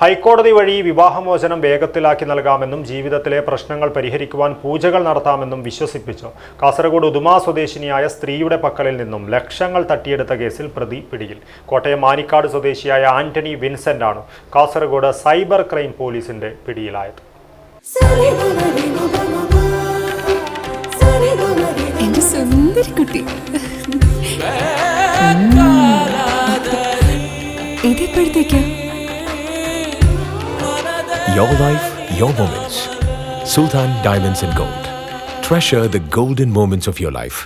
ഹൈക്കോടതി വഴി വിവാഹമോചനം വേഗത്തിലാക്കി നൽകാമെന്നും ജീവിതത്തിലെ പ്രശ്നങ്ങൾ പരിഹരിക്കുവാൻ പൂജകൾ നടത്താമെന്നും വിശ്വസിപ്പിച്ചു. കാസർഗോഡ് ഉദുമ സ്വദേശിനിയായ സ്ത്രീയുടെ പക്കലിൽ നിന്നും ലക്ഷങ്ങൾ തട്ടിയെടുത്ത കേസിൽ പ്രതി പിടിയിൽ. കോട്ടയം മാനിക്കാട് സ്വദേശിയായ ആന്റണി വിൻസെന്റ് ആണ് കാസർഗോഡ് സൈബർ ക്രൈം പോലീസിന്റെ പിടിയിലായത്. Your life, your moments. Sultan Diamonds and Gold. Treasure the golden moments of your life.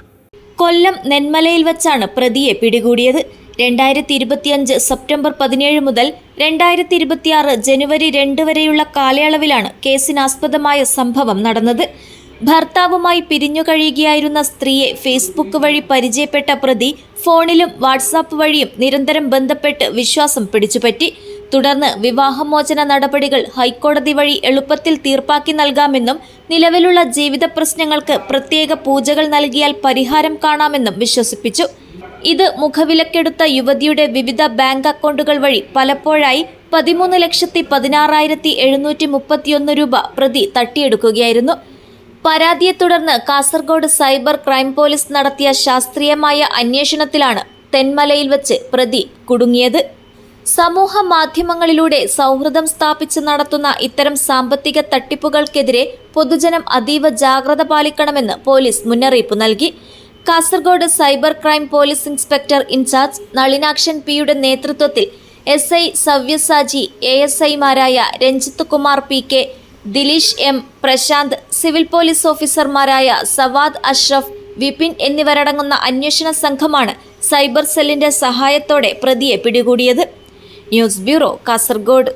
കൊല്ലം നെന്മലയിൽ വച്ചാണ് പ്രതിയെ പിടികൂടിയത്. 2025 സെപ്റ്റംബർ 17 മുതൽ 2026 ജനുവരി 2 വരെയുള്ള കാലയളവിലാണ് കേസിനാസ്പദമായ സംഭവം നടന്നത്. ഭർത്താവുമായി പിരിഞ്ഞു കഴിയുകയായിരുന്ന സ്ത്രീയെ ഫേസ്ബുക്ക് വഴി പരിചയപ്പെട്ട പ്രതി ഫോണിലും വാട്സാപ്പ് വഴിയും നിരന്തരം ബന്ധപ്പെട്ട് വിശ്വാസം പിടിച്ചുപറ്റി. തുടർന്ന് വിവാഹമോചന നടപടികൾ ഹൈക്കോടതി വഴി എളുപ്പത്തിൽ തീർപ്പാക്കി നൽകാമെന്നും നിലവിലുള്ള ജീവിത പ്രശ്നങ്ങൾക്ക് പ്രത്യേക പൂജകൾ നൽകിയാൽ പരിഹാരം കാണാമെന്നും വിശ്വസിപ്പിച്ചു. ഇത് മുഖവിലക്കെടുത്ത യുവതിയുടെ വിവിധ ബാങ്ക് അക്കൗണ്ടുകൾ വഴി പലപ്പോഴായി 13,16,731 രൂപ പ്രതി തട്ടിയെടുക്കുകയായിരുന്നു. പരാതിയെ തുടർന്ന് കാസർഗോഡ് സൈബർ ക്രൈം പോലീസ് നടത്തിയ ശാസ്ത്രീയമായ അന്വേഷണത്തിലാണ് തെന്മലയിൽ വച്ച് പ്രതി കുടുങ്ങിയത്. സമൂഹ മാധ്യമങ്ങളിലൂടെ സൗഹൃദം സ്ഥാപിച്ച് നടത്തുന്ന ഇത്തരം സാമ്പത്തിക തട്ടിപ്പുകൾക്കെതിരെ പൊതുജനം അതീവ ജാഗ്രത പാലിക്കണമെന്ന് പോലീസ് മുന്നറിയിപ്പ് നൽകി. Kasaragod cyber crime police inspector incharge Nalinakshan പിയുടെ നേതൃത്വത്തിൽ SI സവ്യസാജി, ASI-മാരായ Ranjith Kumar PK, Dileesh M, Prasanth, civil police ഓഫീസർമാരായ സവാദ് അഷ്റഫ്, വിപിൻ എന്നിവരടങ്ങുന്ന അന്വേഷണ സംഘമാണ് സൈബർ സെല്ലിന്റെ സഹായത്തോടെ പ്രതിയെ പിടികൂടിയത്. News bureau, Kasaragod.